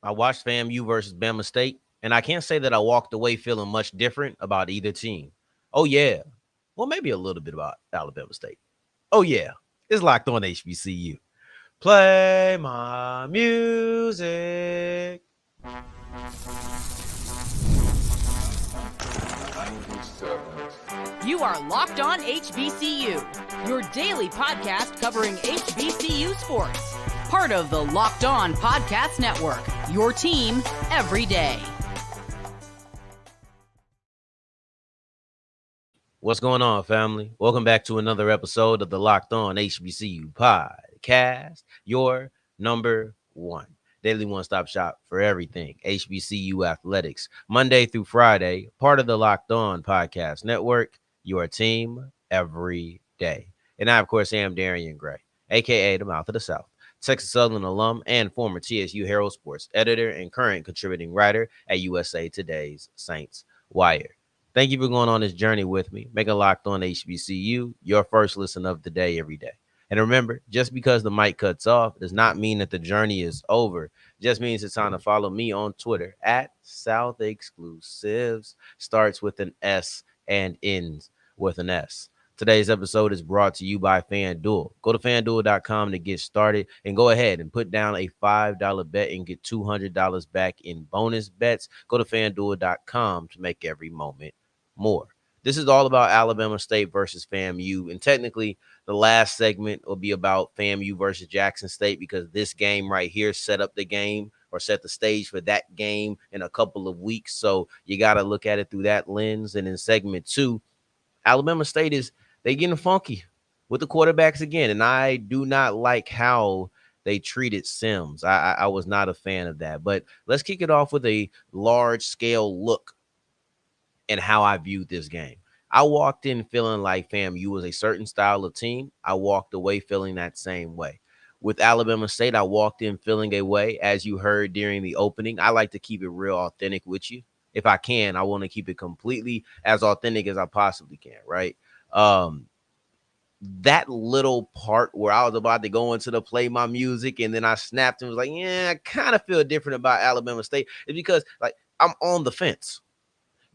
I watched FAMU versus Bama State, and I can't say that I walked away feeling much different about either team. Oh, yeah. Well, maybe a little bit about Alabama State. Oh, yeah. It's locked on HBCU. Play my music. You are Locked On HBCU, your daily podcast covering HBCU sports. Part of the Locked On Podcast Network, your team every day. What's going on, family? Welcome back to another episode of the Locked On HBCU podcast, your number one daily one-stop shop for everything HBCU athletics, Monday through Friday, part of the Locked On Podcast Network, your team every day. And I, of course, am Darian Gray, a.k.a. the Mouth of the South, Texas Southern alum and former TSU Herald Sports editor and current contributing writer at USA Today's Saints Wire. Thank you for going on this journey with me. Make a Locked On HBCU your first listen of the day every day. And remember, just because the mic cuts off does not mean that the journey is over. It just means it's time to follow me on Twitter at South Exclusives. Starts with an S and ends with an S. Today's episode is brought to you by FanDuel. Go to FanDuel.com to get started and go ahead and put down a $5 bet and get $200 back in bonus bets. Go to FanDuel.com to make every moment more. This is all about Alabama State versus FAMU. And technically, the last segment will be about FAMU versus Jackson State because this game right here set up the game or set the stage for that game in a couple of weeks. So you got to look at it through that lens. And in segment two, Alabama State they getting funky with the quarterbacks again. And I do not like how they treated Sims. I was not a fan of that. But let's kick it off with a large scale look and how I viewed this game. I walked in feeling like FAMU was a certain style of team. I walked away feeling that same way. With Alabama State, I walked in feeling a way, as you heard during the opening. I like to keep it real authentic with you. If I can, I want to keep it completely as authentic as I possibly can, right? That little part where I was about to go into the play my music and then I snapped and was like, yeah, I kind of feel different about Alabama State. It's because like I'm on the fence.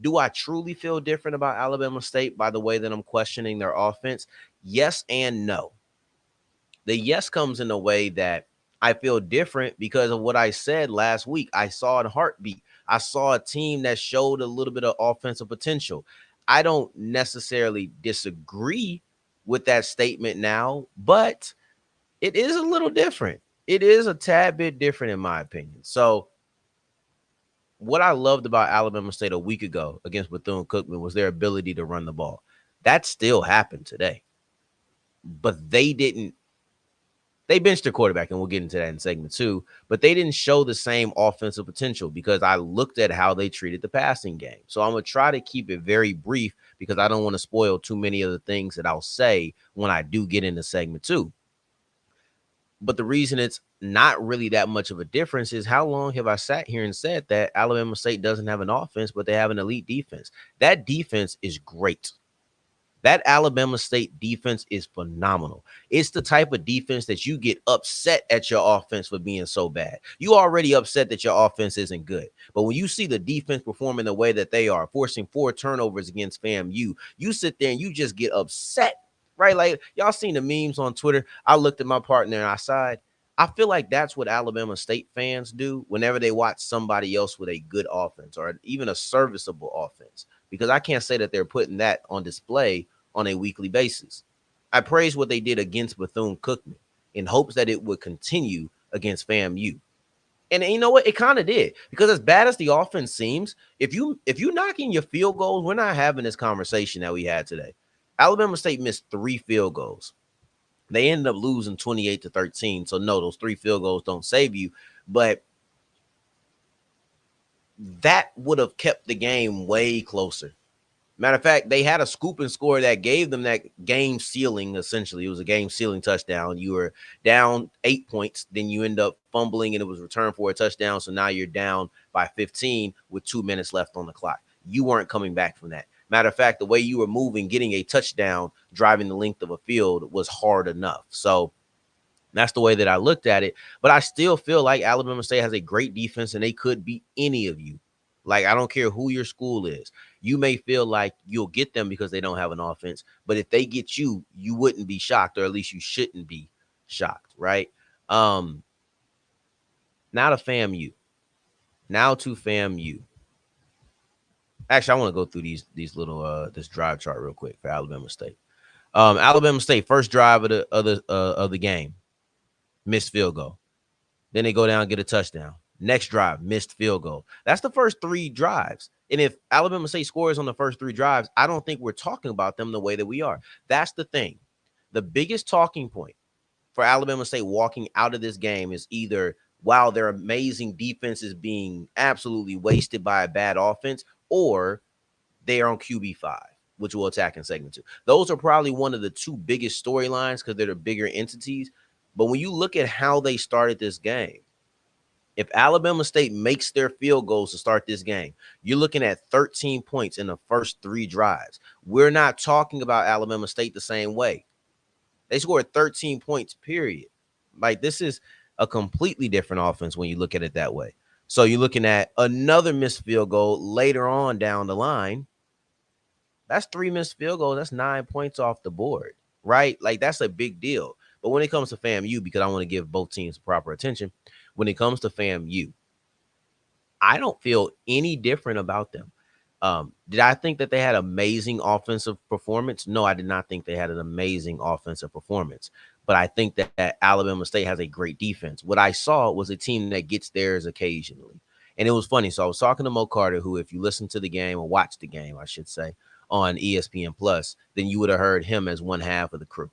Do I truly feel different about Alabama State by the way that I'm questioning their offense? Yes and no. The yes comes in a way that I feel different because of what I said last week. I saw a heartbeat. I saw a team that showed a little bit of offensive potential. I don't necessarily disagree with that statement now, but it is a little different. It is a tad bit different in my opinion. So what I loved about Alabama State a week ago against Bethune-Cookman was their ability to run the ball. That still happened today. But they benched their quarterback, and we'll get into that in segment two, but they didn't show the same offensive potential because I looked at how they treated the passing game. So I'm going to try to keep it very brief because I don't want to spoil too many of the things that I'll say when I do get into segment two. But the reason it's not really that much of a difference is how long have I sat here and said that Alabama State doesn't have an offense, but they have an elite defense? That defense is great. That Alabama State defense is phenomenal. It's the type of defense that you get upset at your offense for being so bad. You already upset that your offense isn't good. But when you see the defense performing the way that they are, forcing 4 turnovers against FAMU, you sit there and you just get upset, right? Like y'all seen the memes on Twitter. I looked at my partner and I sighed. I feel like that's what Alabama State fans do whenever they watch somebody else with a good offense or even a serviceable offense, because I can't say that they're putting that on display on a weekly basis. I praise what they did against Bethune-Cookman in hopes that it would continue against FAMU. And you know what? It kind of did, because as bad as the offense seems, if you knock in your field goals, we're not having this conversation that we had today. Alabama State missed 3 field goals. They ended up losing 28-13. So no, those 3 field goals don't save you, but that would have kept the game way closer. Matter of fact, they had a scoop and score that gave them that game sealing. Essentially, it was a game sealing touchdown. You were down 8 points, then you end up fumbling, and it was returned for a touchdown. So now you're down by 15 with 2 minutes left on the clock. You weren't coming back from that. Matter of fact, the way you were moving, getting a touchdown, driving the length of a field was hard enough. So That's the way that I looked at it. But I still feel like Alabama State has a great defense and they could beat any of you. Like, I don't care who your school is. You may feel like you'll get them because they don't have an offense. But if they get you, you wouldn't be shocked, or at least you shouldn't be shocked, right? Um, Now to FAMU. Now to FAMU. Actually, I want to go through these little this drive chart real quick for Alabama State. Alabama State, first drive of the game, missed field goal. Then they go down and get a touchdown. Next drive, missed field goal. That's the first three drives. And if Alabama State scores on the first three drives, I don't think we're talking about them the way that we are. That's the thing. The biggest talking point for Alabama State walking out of this game is either, wow, their amazing defense is being absolutely wasted by a bad offense, or they are on QB5, which we'll attack in segment 2. Those are probably one of the two biggest storylines because they're the bigger entities. But when you look at how they started this game, if Alabama State makes their field goals to start this game, you're looking at 13 points in the first three drives. We're not talking about Alabama State the same way. They scored 13 points, period. Like, this is a completely different offense when you look at it that way. So you're looking at another missed field goal later on down the line. That's three missed field goals. That's 9 points off the board, right? Like, that's a big deal. But when it comes to FAMU, because I want to give both teams proper attention, when it comes to FAMU, I don't feel any different about them. Did I think that they had amazing offensive performance? No, I did not think they had an amazing offensive performance. But I think that Alabama State has a great defense. What I saw was a team that gets theirs occasionally. And it was funny. So I was talking to Mo Carter, who, if you listen to the game or watch the game, I should say, on ESPN Plus, then you would have heard him as one half of the crew.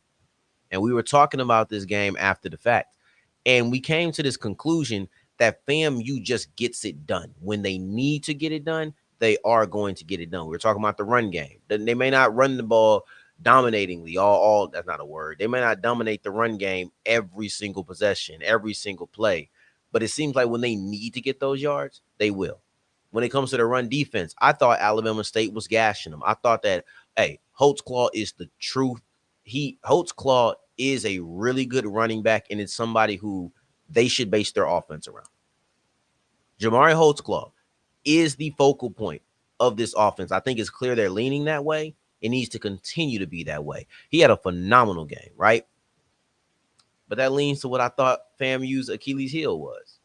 And we were talking about this game after the fact. And we came to this conclusion that FAMU just gets it done. When they need to get it done, they are going to get it done. We're talking about the run game. They may not run the ball dominatingly. All that's not a word. They may not dominate the run game every single possession, every single play. But it seems like when they need to get those yards, they will. When it comes to the run defense, I thought Alabama State was gashing them. I thought that, hey, Holtzclaw is the truth. Holtzclaw is a really good running back, and it's somebody who they should base their offense around. Jamari Holtzclaw is the focal point of this offense. I think it's clear they're leaning that way. It needs to continue to be that way. He had a phenomenal game, right? But that leans to what I thought FAMU's Achilles heel was.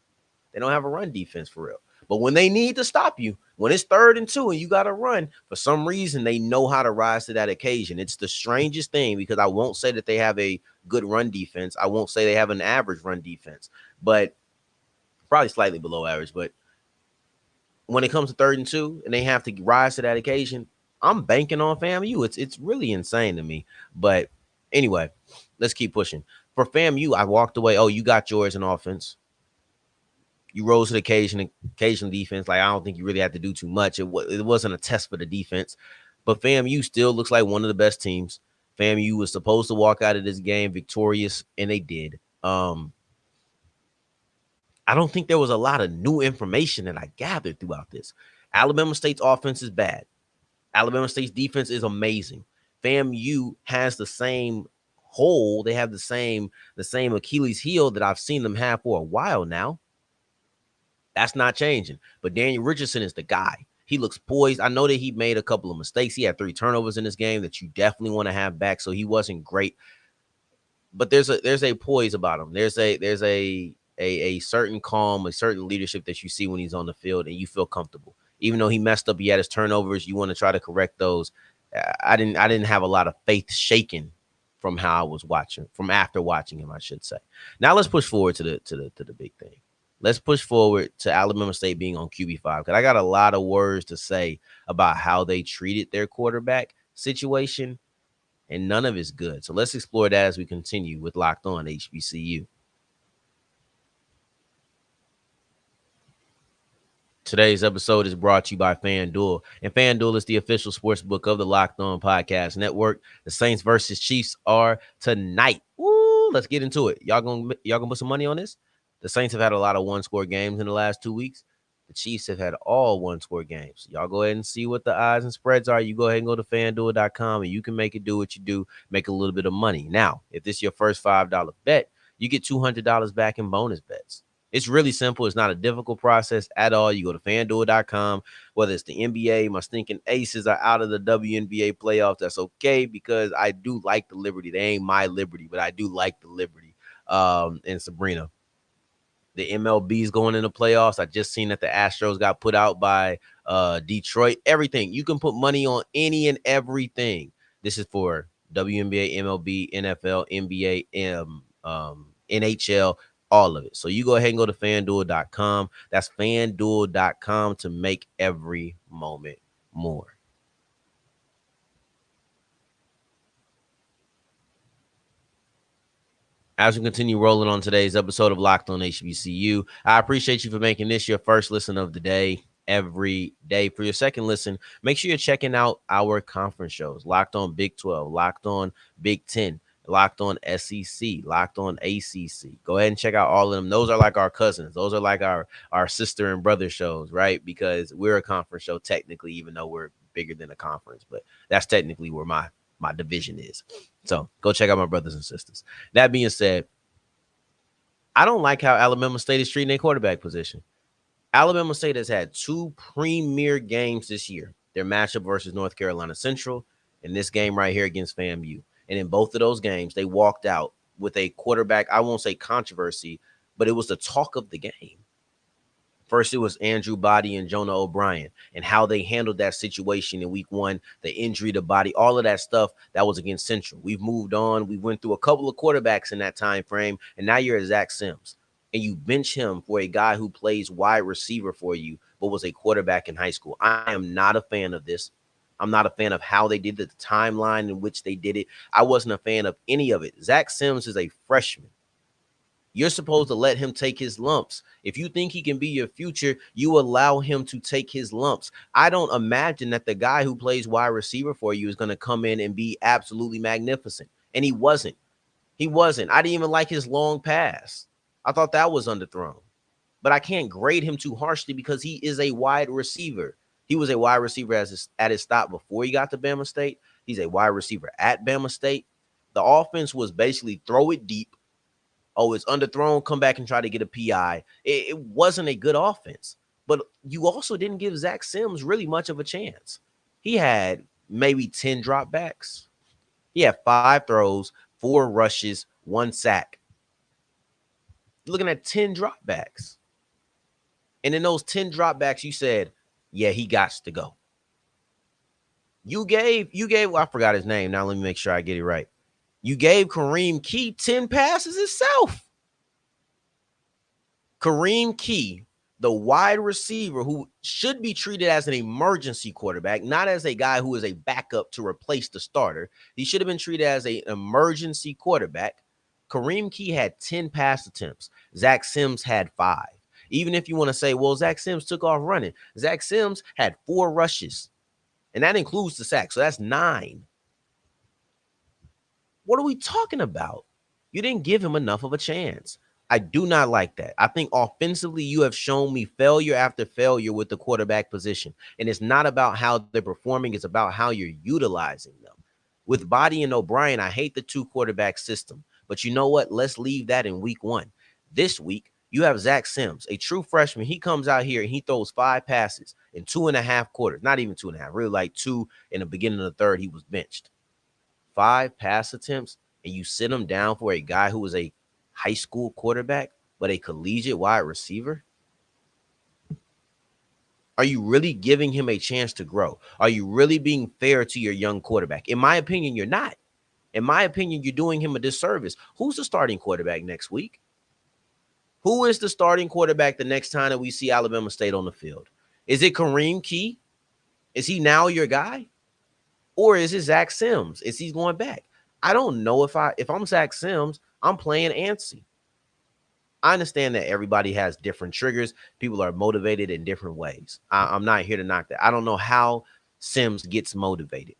They don't have a run defense for real. But when they need to stop you, when it's 3rd and 2 and you got to run, for some reason, they know how to rise to that occasion. It's the strangest thing, because I won't say that they have a good run defense. I won't say they have an average run defense, but probably slightly below average. But when it comes to 3rd and 2 and they have to rise to that occasion, I'm banking on FAMU. It's really insane to me. But anyway, let's keep pushing. For FAMU, I walked away. Oh, you got yours in offense. You rose to the occasion defense. Like, I don't think you really had to do too much. It wasn't a test for the defense. But FAMU still looks like one of the best teams. FAMU was supposed to walk out of this game victorious, and they did. I don't think there was a lot of new information that I gathered throughout this. Alabama State's offense is bad. Alabama State's defense is amazing. FAMU has the same hole. They have the same Achilles heel that I've seen them have for a while now. That's not changing. But Daniel Richardson is the guy. He looks poised. I know that he made a couple of mistakes. He had 3 turnovers in this game that you definitely want to have back. So he wasn't great. But there's a poise about him. There's a certain calm, a certain leadership that you see when he's on the field, and you feel comfortable. Even though he messed up, he had his turnovers. You want to try to correct those. I didn't have a lot of faith shaken from how I was watching, from after watching him, I should say. Now let's push forward to the big thing. Let's push forward to Alabama State being on QB5, because I got a lot of words to say about how they treated their quarterback situation, and none of it's good. So let's explore that as we continue with Locked On HBCU. Today's episode is brought to you by FanDuel, and FanDuel is the official sports book of the Locked On Podcast Network. The Saints versus Chiefs are tonight. Woo, let's get into it. Y'all gonna put some money on this? The Saints have had a lot of one-score games in the last 2 weeks. The Chiefs have had all one-score games. Y'all go ahead and see what the odds and spreads are. You go ahead and go to FanDuel.com, and you can make it do what you do, make a little bit of money. Now, if this is your first $5 bet, you get $200 back in bonus bets. It's really simple. It's not a difficult process at all. You go to FanDuel.com, whether it's the NBA, my stinking Aces are out of the WNBA playoffs. That's okay because I do like the Liberty. They ain't my Liberty, but I do like the Liberty. And Sabrina, the MLB's going into playoffs. I just seen that the Astros got put out by Detroit. Everything. You can put money on any and everything. This is for WNBA, MLB, NFL, NBA, NHL, all of it. So you go ahead and go to FanDuel.com. That's FanDuel.com to make every moment more. As we continue rolling on today's episode of Locked On HBCU, I appreciate you for making this your first listen of the day every day. For your second listen, make sure you're checking out our conference shows. Locked On Big 12, Locked On Big 10, Locked On SEC, Locked On ACC. Go ahead and check out all of them. Those are like our cousins. Those are like our sister and brother shows, right? Because we're a conference show technically, even though we're bigger than a conference. But that's technically where my division is. So go check out my brothers and sisters. That being said, I don't like how Alabama State is treating their quarterback position. Alabama State has had two premier games this year. Their matchup versus North Carolina Central and this game right here against FAMU. And in both of those games, they walked out with a quarterback, I won't say controversy, but it was the talk of the game. First, it was Andrew Body and Jonah O'Brien and how they handled that situation in week one, the injury to Body, all of that stuff that was against Central. We've moved on. We went through a couple of quarterbacks in that time frame, and now you're at Zach Sims. And you bench him for a guy who plays wide receiver for you, but was a quarterback in high school. I am not a fan of this. I'm not a fan of how they did it, the timeline in which they did it. I wasn't a fan of any of it. Zach Sims is a freshman. You're supposed to let him take his lumps. If you think he can be your future, you allow him to take his lumps. I don't imagine that the guy who plays wide receiver for you is going to come in and be absolutely magnificent. And he wasn't. He wasn't. I didn't even like his long pass. I thought that was underthrown. But I can't grade him too harshly because he is a wide receiver. He was a wide receiver at his stop before he got to Bama State. He's a wide receiver at Bama State. The offense was basically throw it deep. Oh, it's underthrown, come back and try to get a PI. It wasn't a good offense. But you also didn't give Zach Sims really much of a chance. He had maybe 10 dropbacks. He had 5 throws, 4 rushes, 1 sack. You're looking at 10 dropbacks. And in those 10 dropbacks, you said, yeah, he got to go. You gave, well, I forgot his name. Now let me make sure I get it right. You gave Kareem Keyes 10 passes himself. Kareem Keyes, the wide receiver who should be treated as an emergency quarterback, not as a guy who is a backup to replace the starter. He should have been treated as an emergency quarterback. Kareem Keyes had 10 pass attempts. Zach Sims had 5. Even if you want to say, well, Zach Sims took off running. Zach Sims had 4 rushes, and that includes the sack. So that's 9. What are we talking about? You didn't give him enough of a chance. I do not like that. I think offensively, you have shown me failure after failure with the quarterback position. And it's not about how they're performing. It's about how you're utilizing them. With Body and O'Brien, I hate the 2 quarterback system. But you know what? Let's leave that in week 1. This week, you have Zach Sims, a true freshman. He comes out here and he throws 5 passes in 2.5 quarters. Not even 2.5, really like 2 in the beginning of the third. He was benched. 5 pass attempts, and you sit him down for a guy who was a high school quarterback, but a collegiate wide receiver? Are you really giving him a chance to grow? Are you really being fair to your young quarterback? In my opinion, you're not. In my opinion, you're doing him a disservice. Who's the starting quarterback next week? Who is the starting quarterback the next time that we see Alabama State on the field? Is it Kareem Keyes? Is he now your guy? Or is it Zach Sims? Is he going back? I don't know if I'm Zach Sims, I'm playing antsy. I understand that everybody has different triggers. People are motivated in different ways. I'm not here to knock that. I don't know how Sims gets motivated.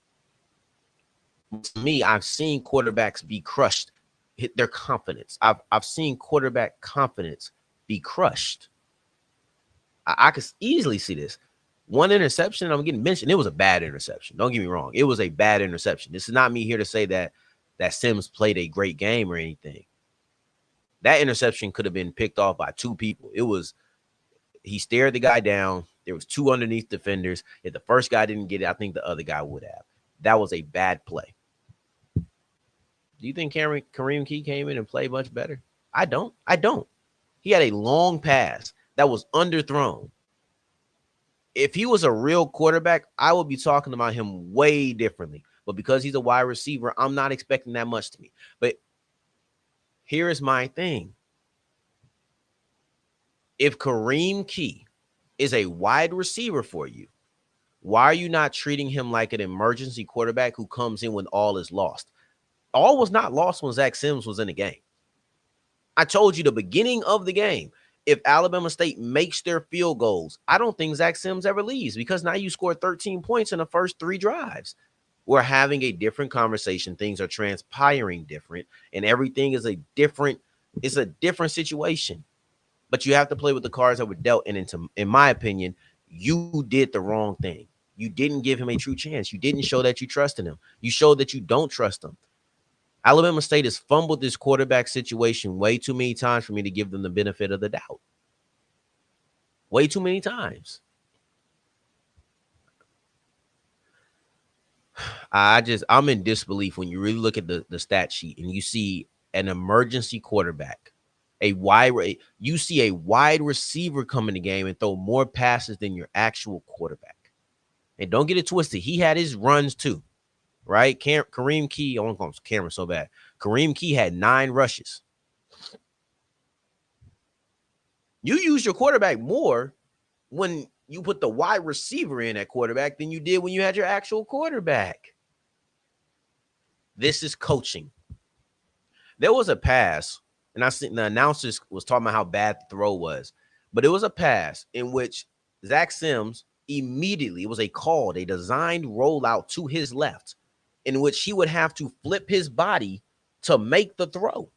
To me, I've seen quarterbacks be crushed, hit their confidence. I've seen quarterback confidence be crushed. I could easily see this. 1 interception, I'm getting mentioned. It was a bad interception. Don't get me wrong. It was a bad interception. This is not me here to say that Sims played a great game or anything. That interception could have been picked off by two people. He stared the guy down. There was two underneath defenders. If the first guy didn't get it, I think the other guy would have. That was a bad play. Do you think Kareem Key came in and played much better? I don't. I don't. He had a long pass that was underthrown. If he was a real quarterback, I would be talking about him way differently. But because he's a wide receiver, I'm not expecting that much to me. But here is my thing. If Kareem Key is a wide receiver for you, why are you not treating him like an emergency quarterback who comes in when all is lost? All was not lost when Zach Sims was in the game. I told you the beginning of the game, if Alabama State makes their field goals, I don't think Zach Sims ever leaves because now you scored 13 points in the first 3 drives. We're having a different conversation. Things are transpiring different, and everything is a different situation. But you have to play with the cards that were dealt. And in my opinion, you did the wrong thing. You didn't give him a true chance. You didn't show that you trusted him. You showed that you don't trust him. Alabama State has fumbled this quarterback situation way too many times for me to give them the benefit of the doubt. Way too many times. I'm in disbelief when you really look at the stat sheet and you see an emergency quarterback, you see a wide receiver come in the game and throw more passes than your actual quarterback. And don't get it twisted. He had his runs too, right? Kareem Key, I want to call him Cameron so bad. Kareem Key had 9 rushes. You use your quarterback more when you put the wide receiver in at quarterback than you did when you had your actual quarterback. This is coaching. There was a pass, and I seen the announcers was talking about how bad the throw was, but it was a pass in which Zach Sims immediately, it was a designed rollout to his left, in which he would have to flip his body to make the throw.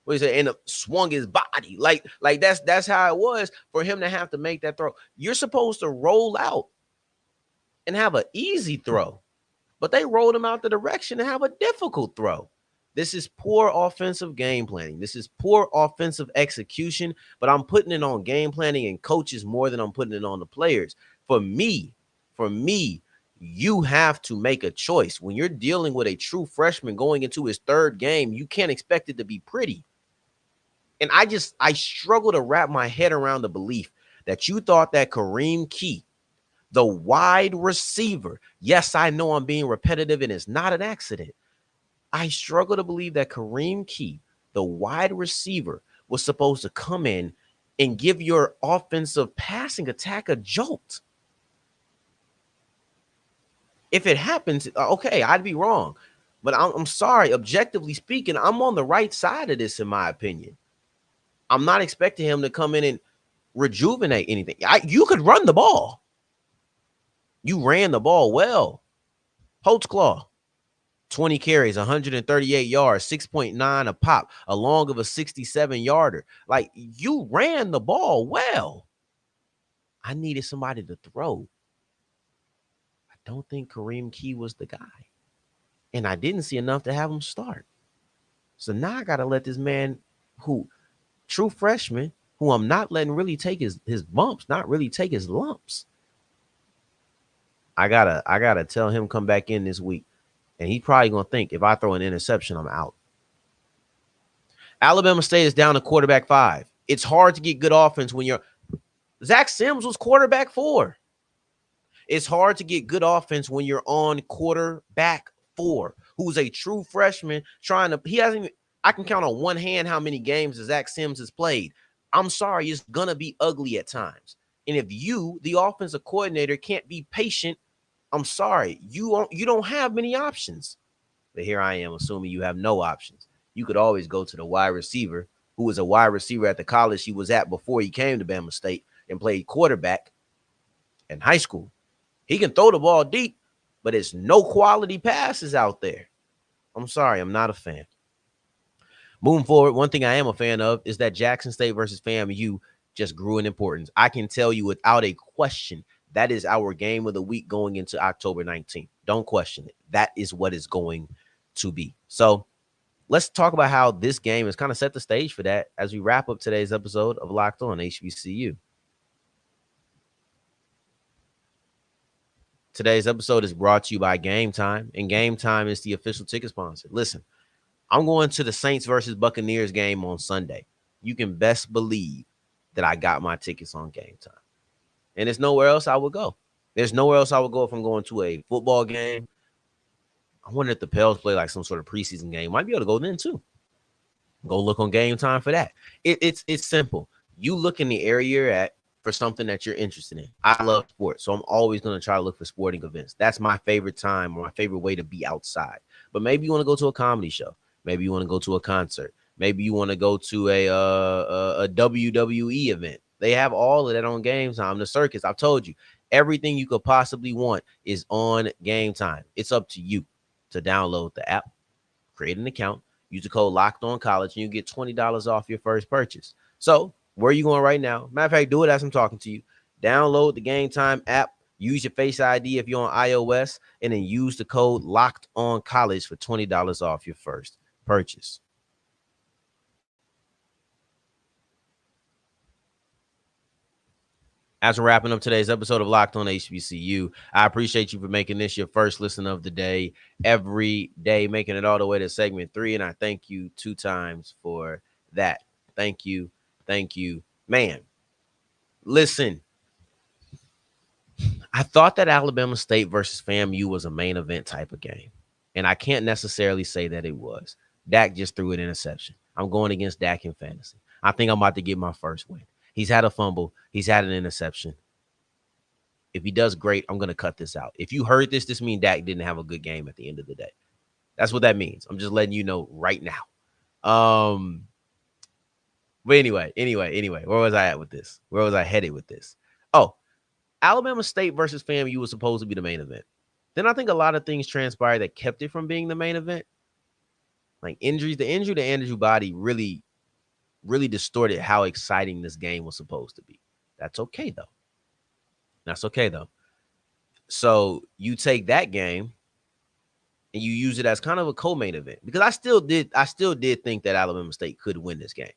What he said, and swung his body like that's how it was for him to have to make that throw. You're supposed to roll out and have an easy throw, but they rolled him out the direction and have a difficult throw. This is poor offensive game planning. This is poor offensive execution, but I'm putting it on game planning and coaches more than I'm putting it on the players. For me, you have to make a choice. When you're dealing with a true freshman going into his 3rd game, you can't expect it to be pretty. And I struggle to wrap my head around the belief that you thought that Kareem Key, the wide receiver, yes, I know I'm being repetitive and it's not an accident. I struggle to believe that Kareem Key, the wide receiver, was supposed to come in and give your offensive passing attack a jolt. If it happens, okay, I'd be wrong. But I'm sorry, objectively speaking, I'm on the right side of this, in my opinion. I'm not expecting him to come in and rejuvenate anything. You could run the ball. You ran the ball well. Holtzclaw, 20 carries, 138 yards, 6.9 a pop, along of a 67-yarder. Like, you ran the ball well. I needed somebody to throw. I don't think Kareem Key was the guy. And I didn't see enough to have him start. So now I got to let this man true freshman, who I'm not letting really take his bumps, not really take his lumps. I gotta tell him come back in this week. And he's probably going to think if I throw an interception, I'm out. Alabama State is down to quarterback 5. It's hard to get good offense when Zach Sims was quarterback 4. It's hard to get good offense when you're on quarterback 4, who's a true freshman I can count on one hand how many games Zach Sims has played. I'm sorry, it's going to be ugly at times. And if you, the offensive coordinator, can't be patient, I'm sorry, you don't have many options. But here I am assuming you have no options. You could always go to the wide receiver, who was a wide receiver at the college he was at before he came to Bama State and played quarterback in high school. He can throw the ball deep, but it's no quality passes out there. I'm sorry, I'm not a fan. Moving forward, one thing I am a fan of is that Jackson State versus FAMU just grew in importance. I can tell you without a question, that is our game of the week going into October 19th. Don't question it. That is what it's going to be. So let's talk about how this game has kind of set the stage for that as we wrap up today's episode of Locked On HBCU. Today's episode is brought to you by Gametime, and Gametime is the official ticket sponsor. Listen, I'm going to the Saints versus Buccaneers game on Sunday. You can best believe that I got my tickets on Gametime. And there's nowhere else I would go. There's nowhere else I would go if I'm going to a football game. I wonder if the Pels play like some sort of preseason game. Might be able to go then too. Go look on Gametime for that. It's simple. You look in the area you're at for something that you're interested in. I love sports, so I'm always going to try to look for sporting events. That's my favorite time or my favorite way to be outside. But maybe you want to go to a comedy show. Maybe you want to go to a concert. Maybe you want to go to a WWE event. They have all of that on Gametime. The circus, I've told you, everything you could possibly want is on Gametime. It's up to you to download the app, create an account, use the code Locked On College, and you get $20 off your first purchase. So where are you going right now? Matter of fact, do it as I'm talking to you. Download the Gametime app. Use your Face ID if you're on iOS, and then use the code Locked On College for $20 off your first purchase. As we're wrapping up today's episode of Locked On HBCU, I appreciate you for making this your first listen of the day every day, making it all the way to segment 3. And I thank you 2 times for that. Thank you. Thank you. Man, listen, I thought that Alabama State versus FAMU was a main event type of game. And I can't necessarily say that it was. Dak just threw an interception. I'm going against Dak in fantasy. I think I'm about to get my first win. He's had a fumble. He's had an interception. If he does great, I'm going to cut this out. If you heard this means Dak didn't have a good game at the end of the day. That's what that means. I'm just letting you know right now. But anyway, where was I at with this? Where was I headed with this? Oh, Alabama State versus FAMU was supposed to be the main event. Then I think a lot of things transpired that kept it from being the main event. Like injuries, the injury to Andrew Body really distorted how exciting this game was supposed to be. That's okay though. So you take that game and you use it as kind of a co-main event, because I still did think that Alabama State could win this game.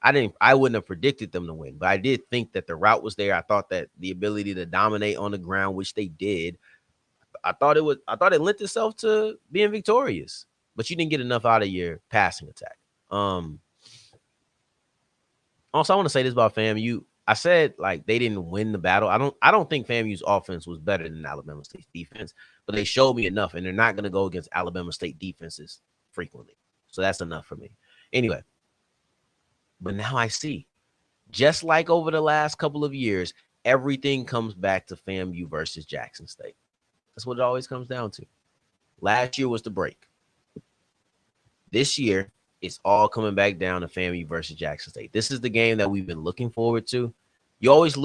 I wouldn't have predicted them to win, but I did think that the route was there. I thought that the ability to dominate on the ground, which they did, I thought it lent itself to being victorious. But you didn't get enough out of your passing attack. Also, I want to say this about FAMU. I said like they didn't win the battle. I don't think FAMU's offense was better than Alabama State's defense, but they showed me enough, and they're not going to go against Alabama State defenses frequently. So that's enough for me. Anyway, but now I see, just like over the last couple of years, everything comes back to FAMU versus Jackson State. That's what it always comes down to. Last year was the break. This year, it's all coming back down to FAMU versus Jackson State. This is the game that we've been looking forward to. You're always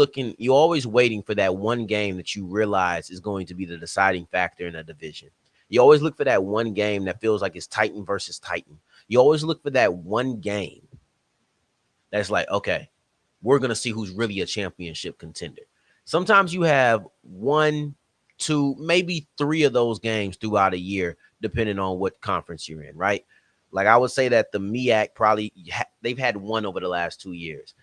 waiting for that one game that you realize is going to be the deciding factor in a division. You always look for that one game that feels like it's Titan versus Titan. You always look for that one game that's like, okay, we're going to see who's really a championship contender. Sometimes you have 1, 2, maybe 3 of those games throughout a year, depending on what conference you're in, right? Like I would say that the MEAC probably they've had one over the last 2 years.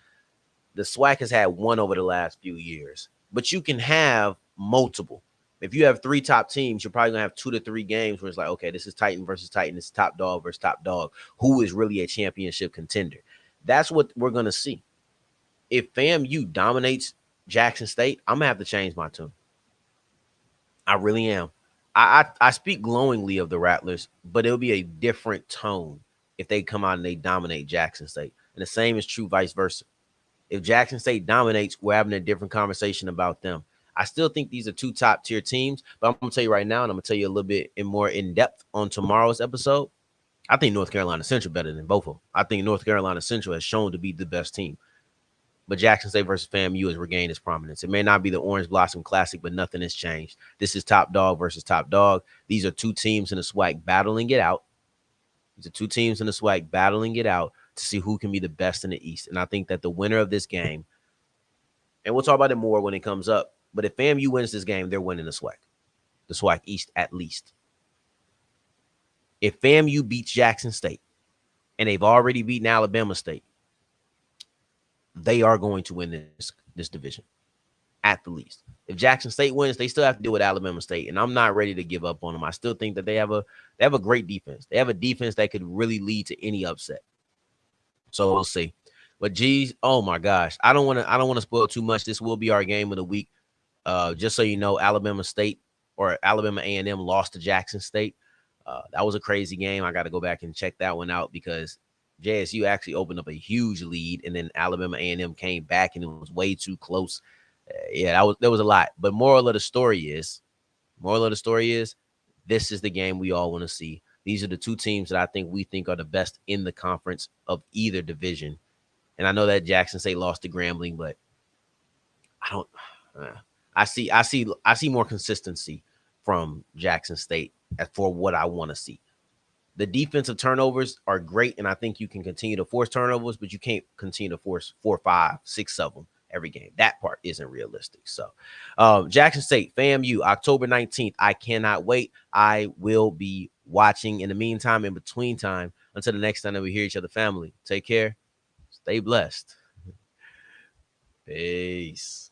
The SWAC has had one over the last few years, but you can have multiple. If you have 3 top teams, you're probably gonna have 2 to 3 games where it's like, okay, this is Titan versus Titan, this is top dog versus top dog. Who is really a championship contender? That's what we're gonna see. If FAMU dominates Jackson State, I'm gonna have to change my tune. I really am. I speak glowingly of the Rattlers, but it'll be a different tone if they come out and they dominate Jackson State. And the same is true vice versa. If Jackson State dominates, we're having a different conversation about them. I still think these are 2 top tier teams, but I'm going to tell you right now, and I'm going to tell you a little bit more in depth on tomorrow's episode. I think North Carolina Central better than both of them. I think North Carolina Central has shown to be the best team. But Jackson State versus FAMU has regained its prominence. It may not be the Orange Blossom Classic, but nothing has changed. This is top dog versus top dog. These are 2 teams in the SWAC battling it out. To see who can be the best in the East. And I think that the winner of this game, and we'll talk about it more when it comes up, but if FAMU wins this game, they're winning the SWAC East at least. If FAMU beats Jackson State, and they've already beaten Alabama State, they are going to win this division at the least. If Jackson State wins, they still have to deal with Alabama State, and I'm not ready to give up on them. I still think that they have a great defense. They have a defense that could really lead to any upset. So we'll see. But geez, oh my gosh, I don't want to spoil too much. This will be our game of the week. Just so you know, Alabama State or Alabama A&M lost to Jackson State. That was a crazy game. I got to go back and check that one out because JSU actually opened up a huge lead, and then Alabama A&M came back, and it was way too close. Yeah, there was a lot. But moral of the story is, this is the game we all want to see. These are the two teams that we think are the best in the conference of either division. And I know that Jackson State lost to Grambling, but I don't. Uh, I see more consistency from Jackson State as for what I want to see. The defensive turnovers are great, and I think you can continue to force turnovers, but you can't continue to force 4, 5, 6 of them every game. That part isn't realistic. So, Jackson State, FAMU, October 19th. I cannot wait. I will be watching. In the meantime, in between time, until the next time that we hear each other, family, take care. Stay blessed. Peace.